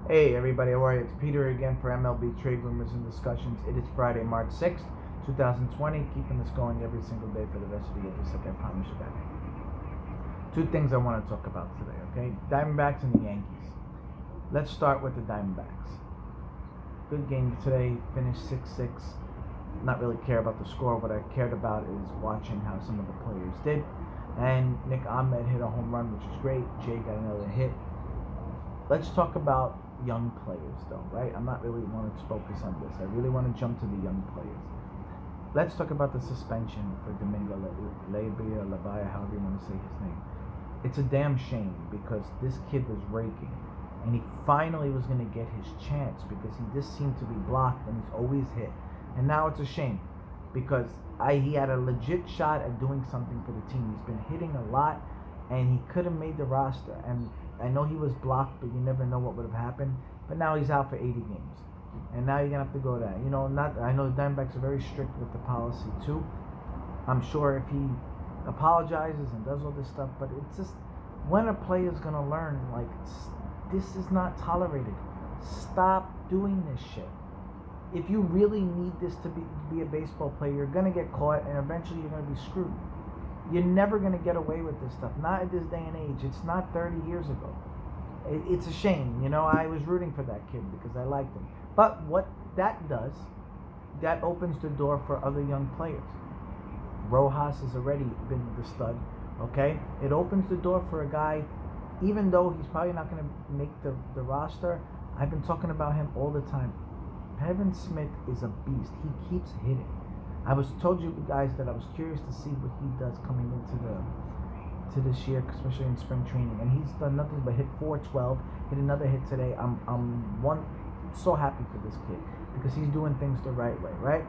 Hey everybody, how are you? It's Peter again for MLB Trade Rumors and Discussions. It is Friday, March 6th, 2020. Keeping this going every single day for the rest of the year, just like I promised you guys. Two things I want to talk about today, okay? Diamondbacks and the Yankees. Let's start with the Diamondbacks. Good game today, finished 6-6. Not really care about the score. What I cared about is watching how some of the players did. And Nick Ahmed hit a home run, which is great. Jay got another hit. Let's talk about young players, though, right? I'm not really wanting to focus on this. I really want to jump to the young players. Let's talk about the suspension for Domingo Leyba, however you want to say his name. It's a damn shame because this kid was raking, and he finally was going to get his chance because he just seemed to be blocked and he's always hit. And now it's a shame because he had a legit shot at doing something for the team. He's been hitting a lot, and he could have made the roster. And I know he was blocked, but you never know what would have happened. But now he's out for 80 games, and now you're gonna have to go there. I know the Diamondbacks are very strict with the policy too. I'm sure if he apologizes and does all this stuff, but it's just when a player's gonna learn, like, this is not tolerated. Stop doing this shit. If you really need this to be a baseball player, you're gonna get caught, and eventually you're gonna be screwed. You're never going to get away with this stuff. Not at this day and age. It's not 30 years ago. It's a shame. I was rooting for that kid because I liked him. But what that does, that opens the door for other young players. Rojas has already been the stud, okay? It opens the door for a guy, even though he's probably not going to make the roster. I've been talking about him all the time. Pevin Smith is a beast. He keeps hitting. I told you guys that I was curious to see what he does coming into this year, especially in spring training. And he's done nothing but hit 412, hit another hit today. I'm so happy for this kid because he's doing things the right way, right?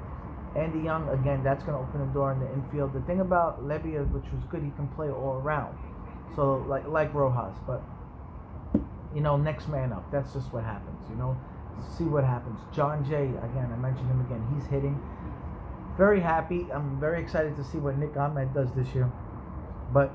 Andy Young, again, that's going to open the door in the infield. The thing about Leyba, which was good, he can play all around. So like Rojas, but next man up. That's just what happens. See what happens. John Jay, again, I mentioned him again. He's hitting. Very happy. I'm very excited to see what Nick Ahmed does this year. But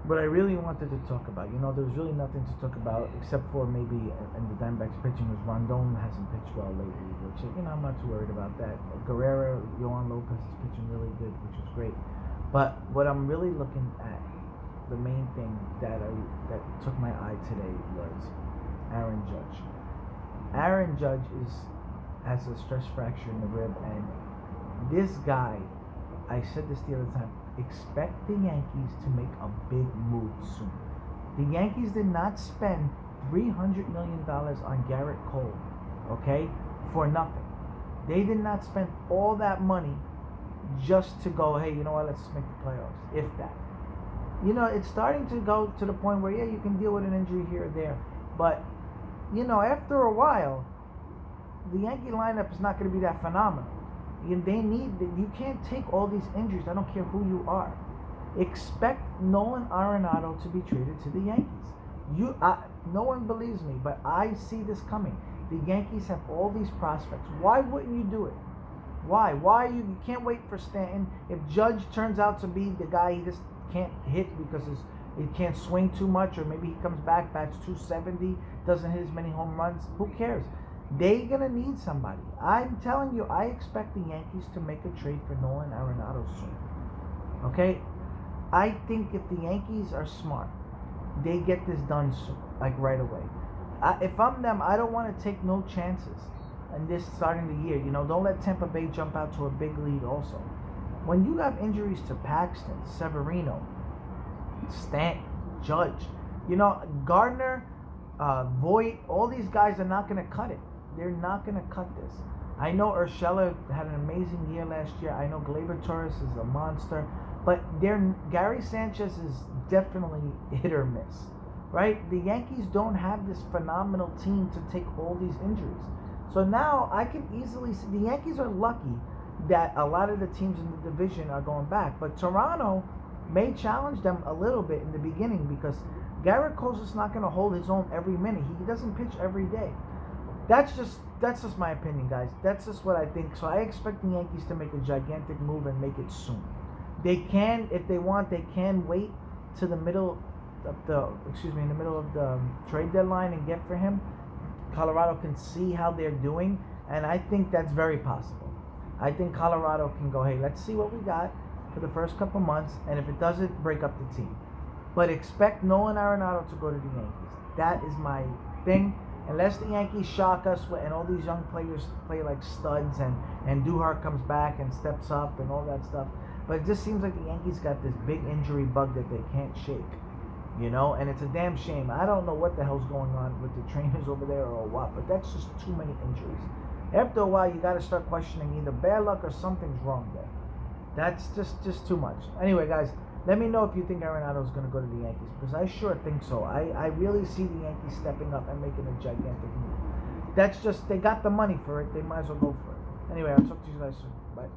what I really wanted to talk about, there was really nothing to talk about except for maybe in the Diamondbacks pitching was Rondon hasn't pitched well lately, which, I'm not too worried about that. Guerrero, Yohan Lopez is pitching really good, which is great. But what I'm really looking at, the main thing that took my eye today was Aaron Judge. Aaron Judge has a stress fracture in the rib, and this guy, I said this the other time, expect the Yankees to make a big move soon. The Yankees did not spend $300 million on Garrett Cole, okay, for nothing. They did not spend all that money just to go, hey, you know what, let's just make the playoffs, if that. It's starting to go to the point where, yeah, you can deal with an injury here or there, but, after a while, the Yankee lineup is not going to be that phenomenal. You can't take all these injuries. I don't care who you are. Expect Nolan Arenado to be traded to the Yankees. No one believes me, but I see this coming. The Yankees have all these prospects. Why wouldn't you do it? Why? You can't wait for Stanton. If Judge turns out to be the guy, he just can't hit because he can't swing too much, or maybe he comes back, bats 270, doesn't hit as many home runs. Who cares? They're going to need somebody. I'm telling you, I expect the Yankees to make a trade for Nolan Arenado soon. Okay? I think if the Yankees are smart, they get this done soon, like right away. If I'm them, I don't want to take no chances in this starting the year. Don't let Tampa Bay jump out to a big lead also. When you have injuries to Paxton, Severino, Stanton, Judge, Gardner, Voit, all these guys are not going to cut it. They're not going to cut this. I know Urshela had an amazing year last year. I know Gleyber Torres is a monster. But Gary Sanchez is definitely hit or miss. Right? The Yankees don't have this phenomenal team to take all these injuries. So now I can easily see the Yankees are lucky that a lot of the teams in the division are going back. But Toronto may challenge them a little bit in the beginning because Garrett Cole's just not going to hold his own every minute. He doesn't pitch every day. That's just my opinion, guys. That's just what I think. So I expect the Yankees to make a gigantic move and make it soon. They can, if they want, they can wait to the middle of the trade deadline and get for him. Colorado can see how they're doing, and I think that's very possible. I think Colorado can go, hey, let's see what we got for the first couple months, and if it doesn't, break up the team. But expect Nolan Arenado to go to the Yankees. That is my thing. Unless the Yankees shock us and all these young players play like studs and Duhart comes back and steps up and all that stuff. But it just seems like the Yankees got this big injury bug that they can't shake. And it's a damn shame. I don't know what the hell's going on with the trainers over there or what, but that's just too many injuries. After a while, you got to start questioning either bad luck or something's wrong there. That's just too much. Anyway, guys, let me know if you think Arenado is going to go to the Yankees, because I sure think so. I really see the Yankees stepping up and making a gigantic move. That's just, they got the money for it. They might as well go for it. Anyway, I'll talk to you guys soon. Bye.